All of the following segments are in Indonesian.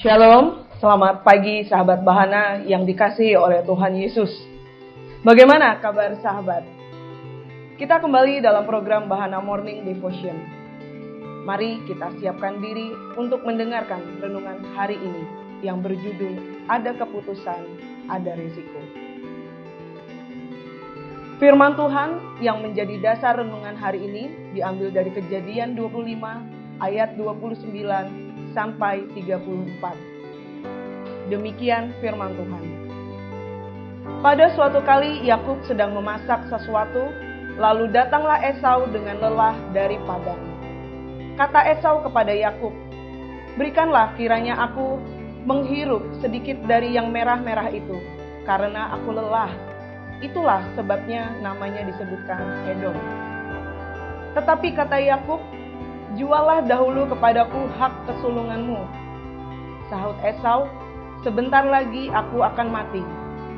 Shalom, selamat pagi sahabat Bahana yang dikasihi oleh Tuhan Yesus. Bagaimana kabar sahabat? Kita kembali dalam program Bahana Morning Devotion. Mari kita siapkan diri untuk mendengarkan renungan hari ini yang berjudul Ada Keputusan, Ada Risiko. Firman Tuhan yang menjadi dasar renungan hari ini diambil dari Kejadian 25 ayat 29 sampai 34. Demikian firman Tuhan. Pada suatu kali Yakub sedang memasak sesuatu, lalu datanglah Esau dengan lelah dari padang. Kata Esau kepada Yakub, "Berikanlah kiranya aku menghirup sedikit dari yang merah-merah itu, karena aku lelah." Itulah sebabnya namanya disebutkan Edom. Tetapi kata Yakub, "Juallah dahulu kepadaku hak kesulunganmu." Sahut Esau, "Sebentar lagi aku akan mati.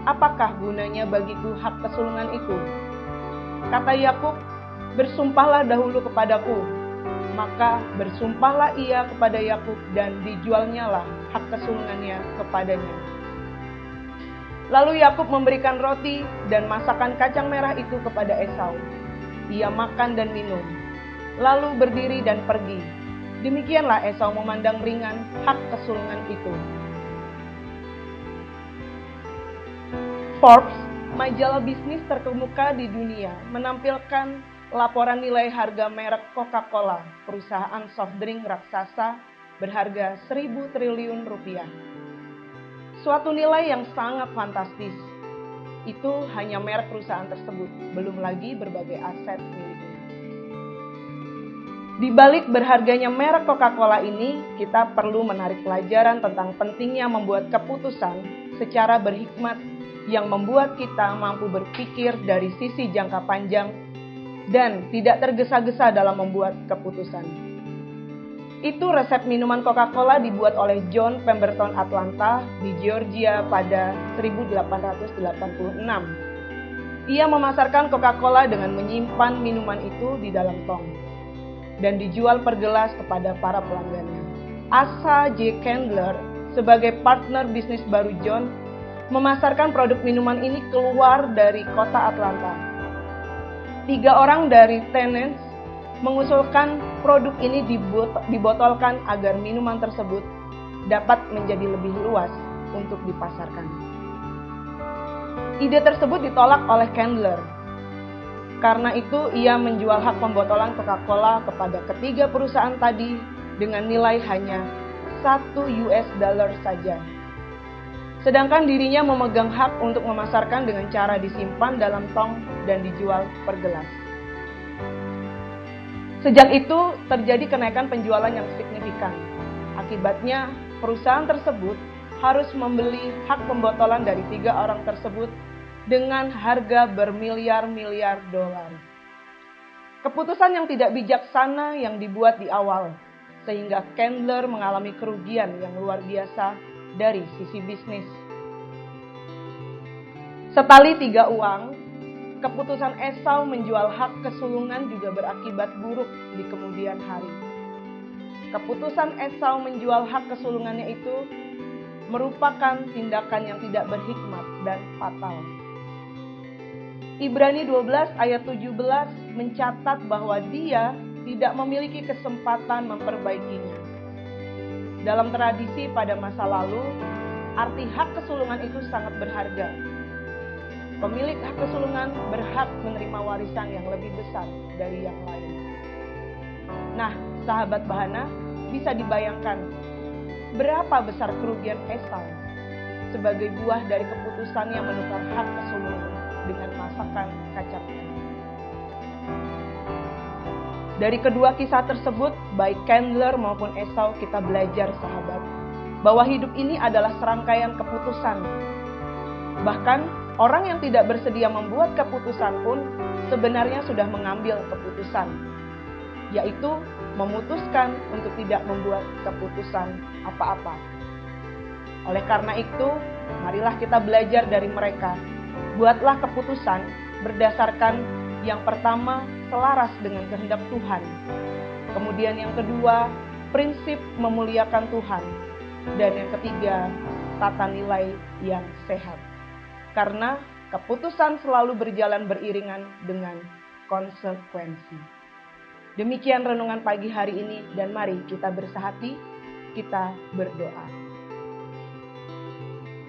Apakah gunanya bagiku hak kesulungan itu?" Kata Yakub, "Bersumpahlah dahulu kepadaku." Maka bersumpahlah ia kepada Yakub dan dijualnyalah hak kesulungannya kepadanya. Lalu Yakub memberikan roti dan masakan kacang merah itu kepada Esau. Ia makan dan minum, lalu berdiri dan pergi. Demikianlah Esau memandang ringan hak kesulungan itu. Forbes, majalah bisnis terkemuka di dunia, menampilkan laporan nilai harga merek Coca-Cola, perusahaan soft drink raksasa berharga 1.000 triliun rupiah. Suatu nilai yang sangat fantastis. Itu hanya merek perusahaan tersebut, belum lagi berbagai aset miliknya. Di balik berharganya merek Coca-Cola ini, kita perlu menarik pelajaran tentang pentingnya membuat keputusan secara berhikmat yang membuat kita mampu berpikir dari sisi jangka panjang dan tidak tergesa-gesa dalam membuat keputusan. Itu resep minuman Coca-Cola dibuat oleh John Pemberton Atlanta di Georgia pada 1886. Ia memasarkan Coca-Cola dengan menyimpan minuman itu di dalam tong dan dijual per gelas kepada para pelanggannya. Asa J. Candler sebagai partner bisnis baru John memasarkan produk minuman ini keluar dari kota Atlanta. 3 orang dari Tennessee mengusulkan produk ini dibotolkan agar minuman tersebut dapat menjadi lebih luas untuk dipasarkan. Ide tersebut ditolak oleh Candler. Karena itu ia menjual hak pembotolan Coca-Cola kepada ketiga perusahaan tadi dengan nilai hanya $1 saja. Sedangkan dirinya memegang hak untuk memasarkan dengan cara disimpan dalam tong dan dijual per gelas. Sejak itu terjadi kenaikan penjualan yang signifikan. Akibatnya perusahaan tersebut harus membeli hak pembotolan dari 3 orang tersebut dengan harga bermiliar-miliar dolar. Keputusan yang tidak bijaksana yang dibuat di awal, sehingga Candler mengalami kerugian yang luar biasa dari sisi bisnis. Setali 3 uang, keputusan Esau menjual hak kesulungan juga berakibat buruk di kemudian hari. Keputusan Esau menjual hak kesulungannya itu merupakan tindakan yang tidak berhikmat dan fatal. Ibrani 12 ayat 17 mencatat bahwa dia tidak memiliki kesempatan memperbaikinya. Dalam tradisi pada masa lalu, arti hak kesulungan itu sangat berharga. Pemilik hak kesulungan berhak menerima warisan yang lebih besar dari yang lain. Nah, sahabat Bahana, bisa dibayangkan berapa besar kerugian Esau sebagai buah dari keputusannya menukar hak kesulungan dengan masakan kacang merah. Dari kedua kisah tersebut, baik Candler maupun Esau, kita belajar sahabat, bahwa hidup ini adalah serangkaian keputusan. Bahkan orang yang tidak bersedia membuat keputusan pun sebenarnya sudah mengambil keputusan, yaitu memutuskan untuk tidak membuat keputusan apa-apa. Oleh karena itu, marilah kita belajar dari mereka. Buatlah keputusan berdasarkan yang pertama, selaras dengan kehendak Tuhan. Kemudian yang kedua, prinsip memuliakan Tuhan. Dan yang ketiga, tata nilai yang sehat. Karena keputusan selalu berjalan beriringan dengan konsekuensi. Demikian renungan pagi hari ini, dan mari kita bersahati, kita berdoa.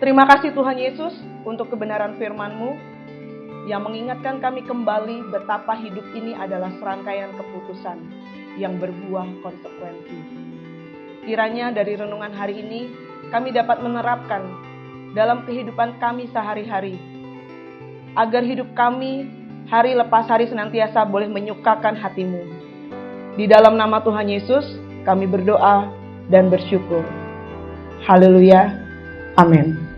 Terima kasih Tuhan Yesus untuk kebenaran firman-Mu yang mengingatkan kami kembali betapa hidup ini adalah serangkaian keputusan yang berbuah konsekuensi. Kiranya dari renungan hari ini kami dapat menerapkan dalam kehidupan kami sehari-hari, agar hidup kami hari lepas hari senantiasa boleh menyukakan hati-Mu. Di dalam nama Tuhan Yesus kami berdoa dan bersyukur. Haleluya. Amin.